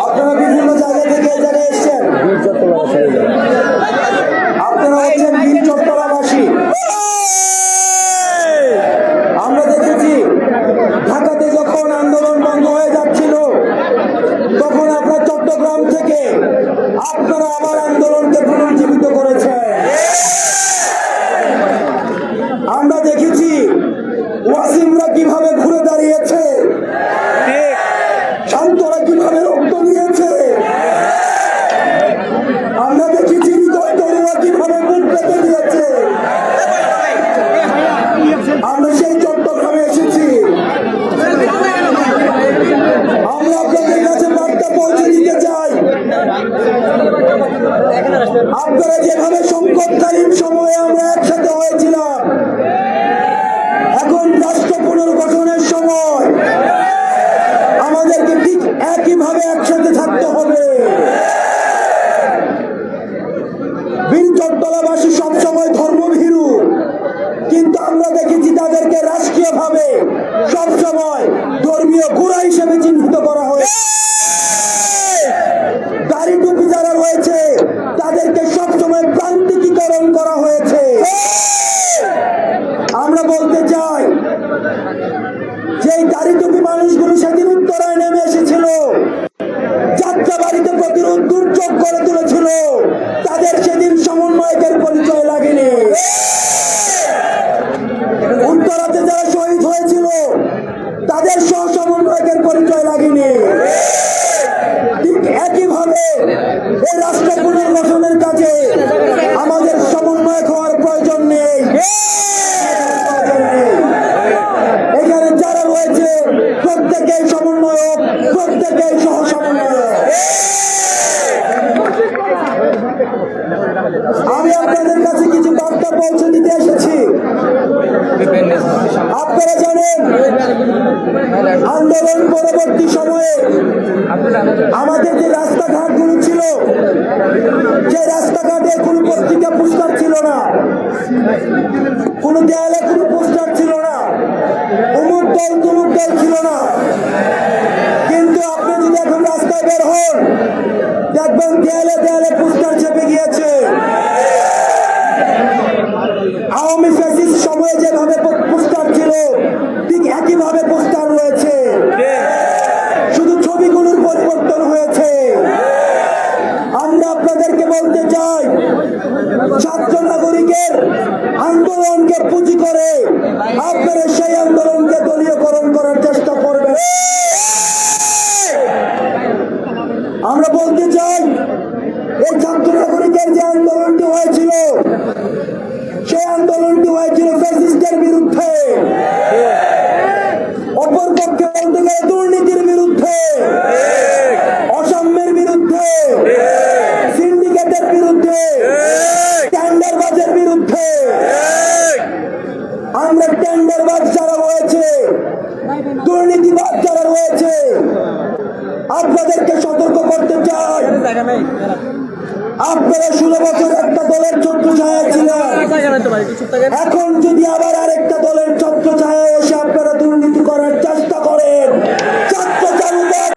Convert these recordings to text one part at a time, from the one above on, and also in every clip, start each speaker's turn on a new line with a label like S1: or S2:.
S1: আপনারা বিভিন্ন জায়গা থেকে এই জায়গায় এসছেন, আপনারা হচ্ছেন বীর চট্টলাবাসী। আমরা দেখেছি ঢাকাতে যখন আন্দোলন বন্ধ হয়ে যাচ্ছিল তখন আপনার চট্টগ্রাম থেকে আপনারা আবার আন্দোলনকে পুনর্জীবিত করেছেন। আমরা দেখেছি ওয়াসিমরা কিভাবে ঘুরে দাঁড়িয়েছে, শান্তরা কিভাবে রক্ত দিয়েছে, আমরা দেখেছি হৃদয় তরুণরা কিভাবে বুক পেতে দিয়েছে। আমরা সেই চট্টগ্রামে এসেছি, আমরা আপনাদের কাছে বার্তা পৌঁছে দিতে চাই। আপনারা যেভাবে সংকটকালীন সময়ে আমরা একসাথে হয়েছিলাম, এখন রাষ্ট্র পুনর্গঠনের সময় আমাদেরকে ঠিক একইভাবে একসাথে থাকতে হবে। বীর চট্টলাবাসী সবসময় ধর্মভীরু, কিন্তু আমরা দেখেছি তাদেরকে রাষ্ট্রীয়ভাবে সবসময় ধর্মীয় গোড়া হিসেবে চিহ্নিত করা হয়েছে। দাড়ি টুপি যারা রয়েছে তাদেরকে সবসময় প্রান্তিকীকরণ করা হয়েছে। আমরা বলতে চাই যে দাড়ি টুপি মানুষগুলো সেদিন উত্তরায় নেমে এসেছিল, যাত্রাবাড়িতে প্রতিরোধ দুর্যোগ করে তুলেছিল, তাদের সেদিন সমন্বয়কের পরিচয় লাগেনি। উত্তরাতে যারা শহীদ হয়েছিল তাদের সহ সমন্বয়কের পরিচয় লাগেনি। ঠিক একইভাবে এই রাষ্ট্র পুনর্গঠনের কাজে আমাদের সমন্বয়ক হওয়ার প্রয়োজন নেই। এখানে যারা রয়েছে প্রত্যেকেই সমন্বয়ক, প্রত্যেকেই সহ সমন্বয়ক। আমি আপনাদের কাছে কিছু বার্তা পৌঁছে দিতে এসেছি। আপনারা জানেন আন্দোলন পরবর্তী সময়ে আমাদের যে রাস্তাঘাটগুলো ছিল, সেই রাস্তাঘাটে কোনো পত্রিকা পোস্টার ছিল না, কোনো দেয়ালে কোনো পোস্টার ছিল না, অমুক দল তমুক দল ছিল না। কিন্তু আপনি যদি এখন রাস্তায় বের হন, দেখবেন দেয়ালে দেয়ালে পোস্টার চেপে গিয়েছে। আওয়ামী ফ্যাসিস্ট সময়ে যেভাবে পোস্টার ছিল ঠিক একইভাবে পোস্টার রয়েছে, শুধু ছবিগুলোর পরিবর্তন হয়েছে। আমরা আপনাদেরকে বলতে চাই, ছাত্র নাগরিকের আন্দোলনকে পুঁজি করে আপনারা সেই আন্দোলনকে দলীয়করণ করার চেষ্টা করবেন। আমরা বলতে চাই, এই ছাত্র নাগরিকের যে আন্দোলনটি হয়েছিল, সেই আন্দোলনটি হয়েছিল ফ্যাসিস্টের বিরুদ্ধে, অপরপক্ষে বলতে গেলে দুর্নীতির বিরুদ্ধে, অসাম্যের বিরুদ্ধে, সিন্ডিকেটের বিরুদ্ধে, টেন্ডারবাজের বিরুদ্ধে। আমরা টেন্ডারবাজ যারা রয়েছে, দুর্নীতিবাজ যারা রয়েছে, আপনাদেরকে সতর্ক করতে চাই। আপনারা 16 বছর একটা দলের ছত্রছায়া ছিলেন, এখন যদি আবার আরেকটা দলের ছত্রছায়া এসে আপনারা দুর্নীতি করার চেষ্টা করেন, ছাত্র চালুদের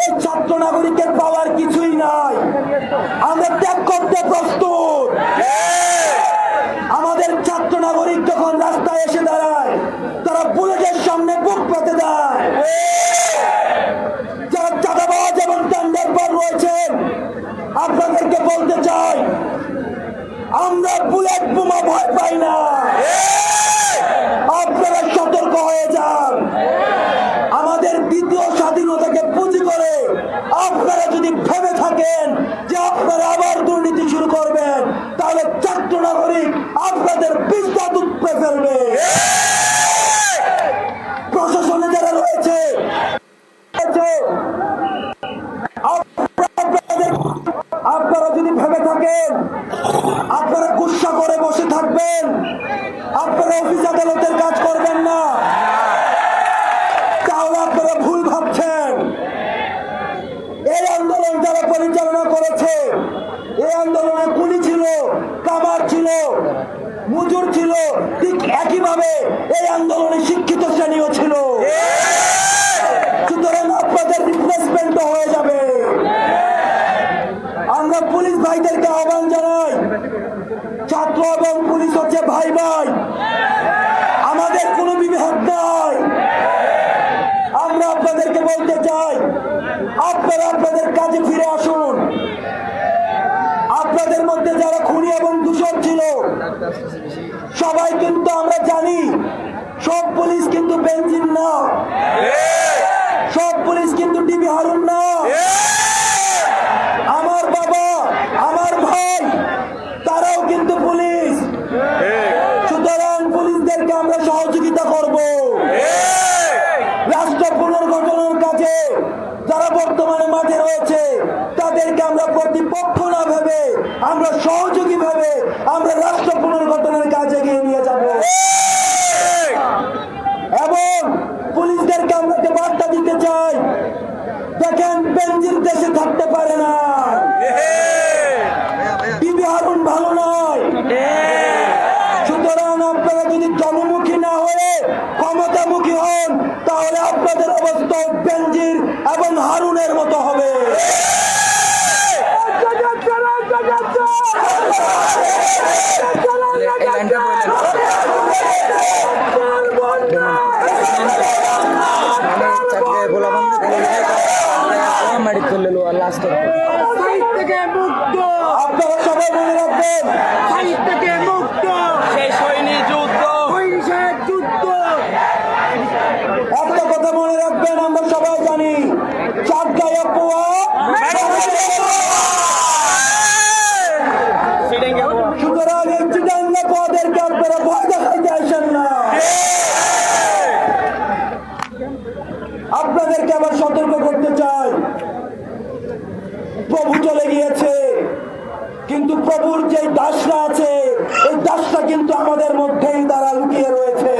S1: এই ছাত্র নাগরিকের পাওয়ার কিছুই নাই। আমরা ত্যাগ করতে প্রস্তুত। আমাদের ছাত্র নাগরিক যখন রাস্তায় এসে দাঁড়ায়, তারা বুলেটের সামনে বুক পেতে দেয়। যারা চাঁদাবাজ এবং টেন্ডারবাজ রয়েছেন, আপনাদেরকে বলতে চাই, আমরা বুলেট বোমা ভয় পাই না। আপনারা সতর্ক হয়ে যান। আমাদের দ্বিতীয় স্বাধীনতাকে পুঁজি করে আপনারা যদি ভেবে থাকেন যে আপনারা আবার দুর্নীতি শুরু করবেন, তাহলে ছাত্র নাগরিক আপনাদের বিস্তার উপড়ে ফেলবে। প্রশাসনে যারা রয়েছে, আপনারা যদি ভেবে থাকেন আপনারা গুসা করে বসে থাকবেন, রাখবেন, আপনারা অফিস আদালতের কাজ করবেন না, তাহলে আপনারা ভুল ভাবছেন। এই আন্দোলন যারা পরিচালনা করেছে, এই আন্দোলনে কুলি ছিল, কামার ছিল, মজুর ছিল, ঠিক একইভাবে এই আন্দোলনে শিক্ষিত শ্রেণীও ছিল। সুতরাং আপনাদের রিপ্লেসমেন্ট হয়ে যাবে। আমরা পুলিশ ভাইদেরকে আহ্বান জানাই, ছাত্র এবং পুলিশ হচ্ছে ভাই ভাই, আমাদের কোনো বিভেদ নাই। আমরা আপনাদেরকে বলতে চাই, আপনারা আপনাদের কাজে ফিরে আসুন। আপনাদের মধ্যে যারা খুনি এবং দূষণ ছিল, সবাই কিন্তু আমরা জানি সব পুলিশ কিন্তু বেনজির না, সব পুলিশ কিন্তু ডিবি হারুন না। আমার বাবা, আমার ভাই, তারাও কিন্তু পুলিশ। সুতরাং পুলিশদেরকে আমরা সহযোগিতা করব। রাষ্ট্র পুনর্গঠনের কাজে যারা বর্তমানে মাঠে রয়েছে, তাদেরকে আমরা প্রতিপক্ষ না ভেবে, আমরা সহযোগী ভেবে আমরা রাষ্ট্র পুনর্গঠনের কাজে এগিয়ে নিয়ে যাব। এবং পুলিশদেরকে আমরা একটা বার্তা দিতে চাই, দেখেন বেনজির দেশে থাকতে পারে না, ডিবি হারুন ভালো নয়। সুতরাং আপনারা যদি জনমুখী না হয়ে ক্ষমতামুখী হন, তাহলে আপনাদের অবস্থা বেনজির এবং হারুনের মতো হবে। আপনারা সবাই মনে রাখবেন, একটা কথা মনে রাখবেন, আমরা সবাই জানি চারটায় পোয়া। সুতরাং এই চিটাঙ্গা পোয়াদেরকে আপনারা ভয় দেখাইতে আসেন না। আপনাদেরকে আবার সতর্ক করতে চাই, প্রভু চলে গিয়েছে, কিন্তু প্রভুর যে দাসরা আছে, এই দাসরা কিন্তু আমাদের মধ্যেই তারা লুকিয়ে রয়েছে।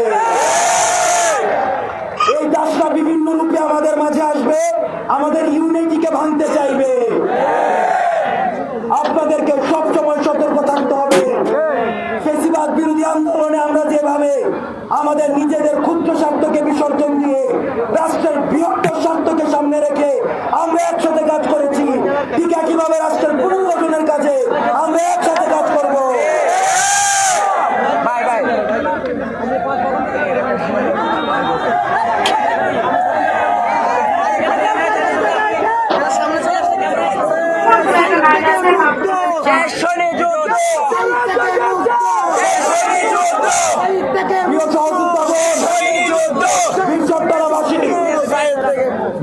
S1: এই দাসরা বিভিন্ন রূপে আমাদের মাঝে আসবে, আমাদের ইউনিটিকে ভাঙতে চাইবে। আপনাদেরকে সবসময় সতর্ক থাকতে হবে। ফ্যাসিবাদ বিরোধী আন্দোলনে আমরা যেভাবে আমাদের নিজেদের ক্ষুদ্র স্বার্থকে বিসর্জন দিয়ে রাষ্ট্রের বৃহত্তর স্বার্থকে সামনে রেখে আমরা একসাথে কাজ করেছি, ঠিক একইভাবে রাষ্ট্রের পুনর্গঠনের কাজে আমরা একসাথে কাজ করব।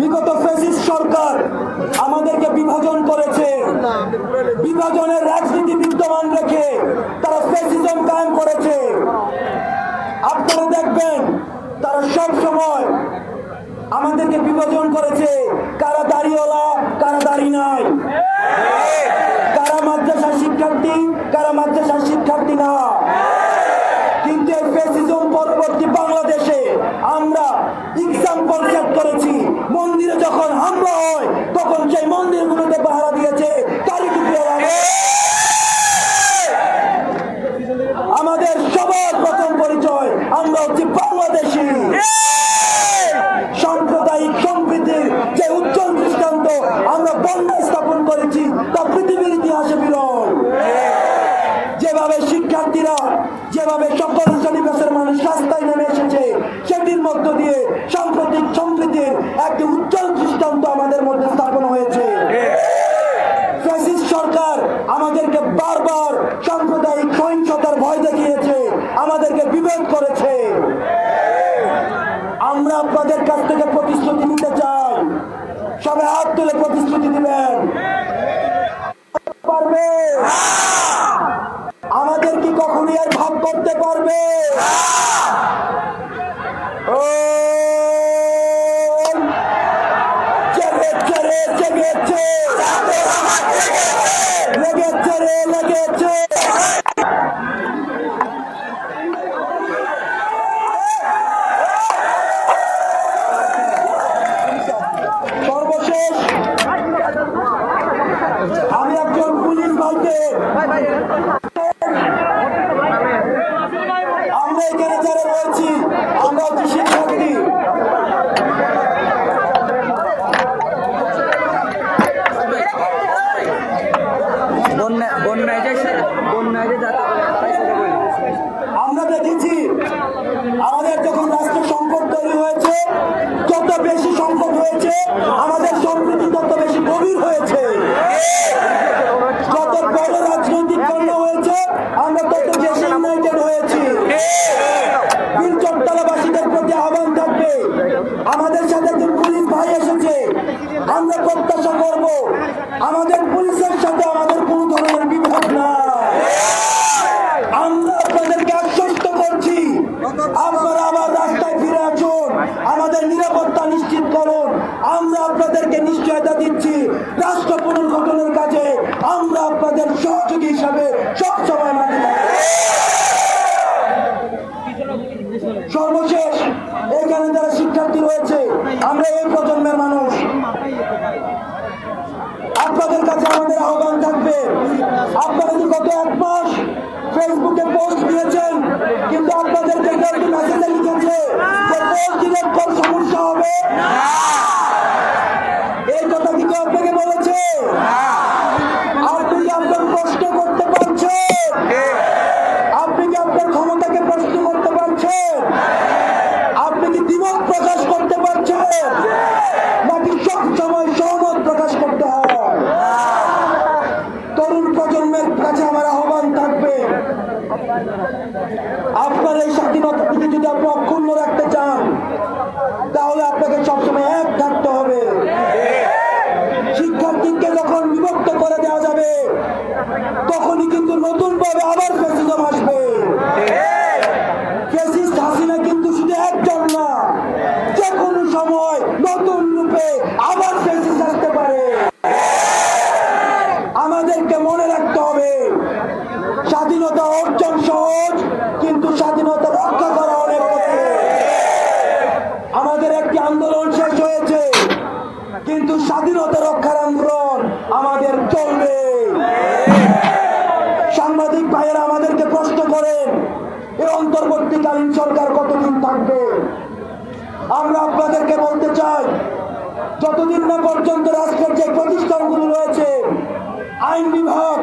S1: বিগত ফ্যাসিস্ট সরকার আমাদেরকে বিভাজন করেছে, বিভাজনের রাজনীতি বিদ্যমান রেখে তারা ফ্যাসিজম কায়েম করেছে। আপনারা দেখবেন তারা সব সময় আমাদেরকে বিভাজন করেছে, কারা দাড়িওয়ালা, কারা দাড়ি নাই, কারা মাদ্রাসার শিক্ষার্থী, কারা মাদ্রাসার শিক্ষার্থী না। কিন্তু এই ফ্যাসিজম পরবর্তী বাংলাদেশে আমরা এক্সাম্পল সেট করেছি। মন্দিরে যখন হামলা হয়, তখন সেই মন্দিরগুলোতে পাহারা দিয়েছে কারিগরিরা। আমাদের সবার প্রথম পরিচয়, আমরা হচ্ছে বাংলাদেশী। সাম্প্রদায়িক সম্প্রীতির যে উজ্জ্বল দৃষ্টান্ত আমরা বন্যায় স্থাপন করেছি, তা পৃথিবীর ইতিহাসে বিরল। যেভাবে শিক্ষার্থীরা, যেভাবে সকল শ্রেণীপেশার মানুষ রাস্তায় নেমে এসেছে, সেটির মধ্য দিয়ে সাম্প্রতিক সম্প্রীতির একটি উজ্জ্বল দৃষ্টান্ত আমাদের মধ্যে স্থাপন হয়েছে। ফ্যাসিস্ট সরকার আমাদেরকে বারবার সাম্প্রদায়িক সহিংসতার ভয় দেখিয়েছে, আমাদেরকে বিভেদ করেছে। আমরা আপনাদের কাছ থেকে প্রতিশ্রুতি নিতে চাই, সবাই হাত তুলে প্রতিশ্রুতি দিবেন। পারবে আমাদের কি কখনই আর ভাগ করতে পারবে? জেগেছে রে, জেগেছে, লেগেছে রে, লেগেছে। রাষ্ট্র পুনর্গঠনের কাজে আমরা আপনাদের সহযোগী হিসাবে সবসময় মাঠে থাকব। সর্বশেষ এখানে যারা শিক্ষার্থী রয়েছে, আমরা এই প্রজন্মের মানুষ, আপনাদের কাছে আমাদের আহ্বান থাকবে, আপনারা যে গত 1 মাস ফেসবুকে পোস্ট দিয়েছেন, কিন্তু আপনাদেরকে একটি মেসেজে লিখেছে যে পোস্ট দিলে কোন সমস্যা হবে, এই কথা কি কেউ আপনাকে বলেছে? আপনি কি আপনার প্রশ্ন করতে পারছেন? আপনি কি আপনার ক্ষমতাকে প্রশ্ন করতে পারছেন? আপনি কি দ্বিমত প্রকাশ করতে পারছেন, নাকি সব সময় সহমত প্রকাশ করতে হয়? তরুণ প্রজন্মের কাছে আমার আহ্বান থাকবে, আপনার এই স্বাধীনতাকে যদি আপনি অক্ষুণ্ণ রাখতে চান, তাহলে আপনাকে সবসময় এক থাকতে হবে। শিক্ষার্থীকে যখন বিভক্ত করে দেওয়া যাবে, তখনই কিন্তু নতুন ভাবে আবার ফ্যাসিজম আসবে। ফ্যাসিস্ট হাসিনা কিন্তু শুধু একজন না, যে কোনো সময় নতুন রূপে আবার ফ্যাসিস্ট আসতে পারে। আমাদেরকে মনে রাখতে হবে, স্বাধীনতা অর্জন সহজ, কিন্তু স্বাধীনতা রক্ষা করা অনেক কঠিন। আমাদের একটি আন্দোলন শেষ হয়েছে, কিন্তু স্বাধীনতা রক্ষার আন্দোলন আমাদের চলবে। সাংবাদিক ভাইয়েরা আমাদেরকে প্রশ্ন করেন, এই অন্তর্বর্তীকালীন সরকার কতদিন থাকবে? আমরা আপনাদেরকে বলতে চাই, যতদিন না পর্যন্ত রাষ্ট্রের যে প্রতিষ্ঠানগুলো রয়েছে, আইন বিভাগ,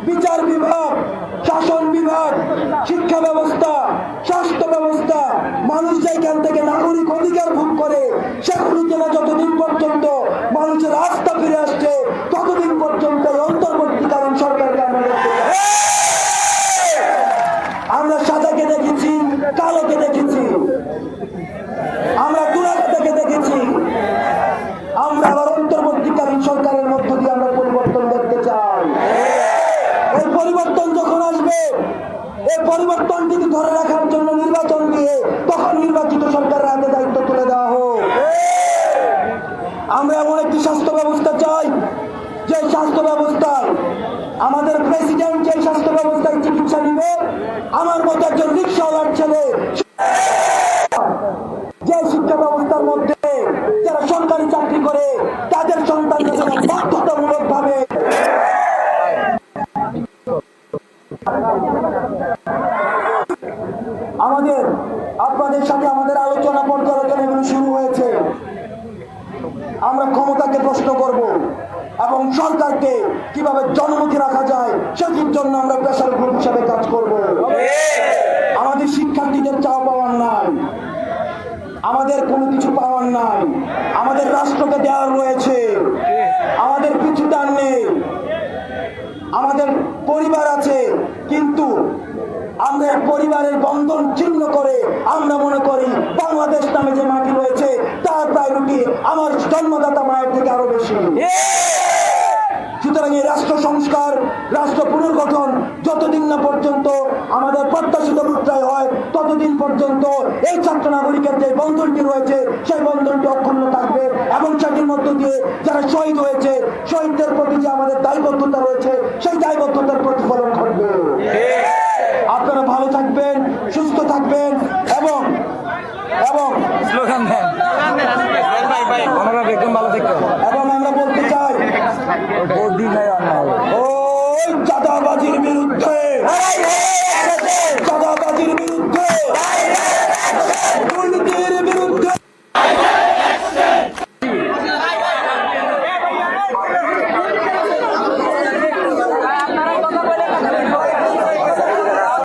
S1: বিচার বিভাগ, শাসন বিভাগ, শিক্ষা ব্যবস্থা, স্বাস্থ্য ব্যবস্থা, মানুষ যেখান থেকে নাগরিক অধিকার ভোগ করে, সেগুলিতে না যতদিন পর্যন্ত মানুষের আস্থা ফিরে আসছে, ততদিন পর্যন্ত অন্তর্বর্তীকালীন সরকারকে আমরা দেখতে চাই। আমরা সাদাকে দেখেছি, কালোকে দেখেছি, আমরা দুরাগতাকে দেখেছি, আমরা আবার অন্তর্বর্তীকালীন সরকারের মধ্য দিয়ে আমরা পরিবর্তন দেখতে চাই। এই পরিবর্তন যখন আসবে, এই পরিবর্তনটিকে ধরে রাখার জন্য নির্বাচন দিয়ে তখন নির্বাচিত সরকারের হাতে দায়িত্ব তুলে দেওয়া হোক। আমরা এমন একটি স্বাস্থ্য ব্যবস্থা চাই, যে স্বাস্থ্য ব্যবস্থায় আমাদের প্রেসিডেন্ট যে স্বাস্থ্য ব্যবস্থায় চিকিৎসা নিবে, আমার মতো একজন রিক্সাওয়ালার ছেলে যে শিক্ষা ব্যবস্থার মধ্যে যারা সরকারি চাকরি করে, তাদের সন্তানদের জন্য বাধ্যতামূলক ভাবে আমাদের আপনাদের সাথে আমাদের আলোচনা পর্যালোচনা এগুলো শুরু হয়েছে। আমরা ক্ষমতাকে প্রশ্ন করব এবং সরকারকে কিভাবে জনমুখী রাখা যায় সেটির জন্য আমরা প্রেসার গ্রুপ হিসাবে কাজ করব। আমাদের শিক্ষার্থীদের চাওয়া পাওয়ার নাই, আমাদের কোনো কিছু পাওয়ার নাই, আমাদের রাষ্ট্রকে দেওয়ার রয়েছে, আমাদের কিছু দান নেই, আমাদের পরিবার আছে, কিন্তু আমরা পরিবারের বন্ধন ছিন্ন করে আমরা মনে করি বাংলাদেশ নামে যে মাটি রয়েছে তার প্রায়োরিটি আমার জন্মদাতা মায়ের থেকে আরো বেশি। সুতরাং এই রাষ্ট্র সংস্কার, রাষ্ট্র পুনর্গঠন যতদিন না পর্যন্ত আমাদের প্রত্যাশিত মুদ্রায় হয়, ততদিন পর্যন্ত এই ছাত্র নাগরিকের যে বন্ধনটি রয়েছে সেই বন্ধনটি অক্ষুণ্ণ থাকবে এবং সেটির মধ্য দিয়ে যারা শহীদ হয়েছে, শহীদদের প্রতি যে আমাদের দায়বদ্ধতা রয়েছে, সেই দায়বদ্ধতার প্রতিফলন ঘটবে। আপনারা ভালো থাকবেন, সুস্থ থাকবেন এবং আমরা বলতে চাই, ওই চাঁদাবাজির বিরুদ্ধে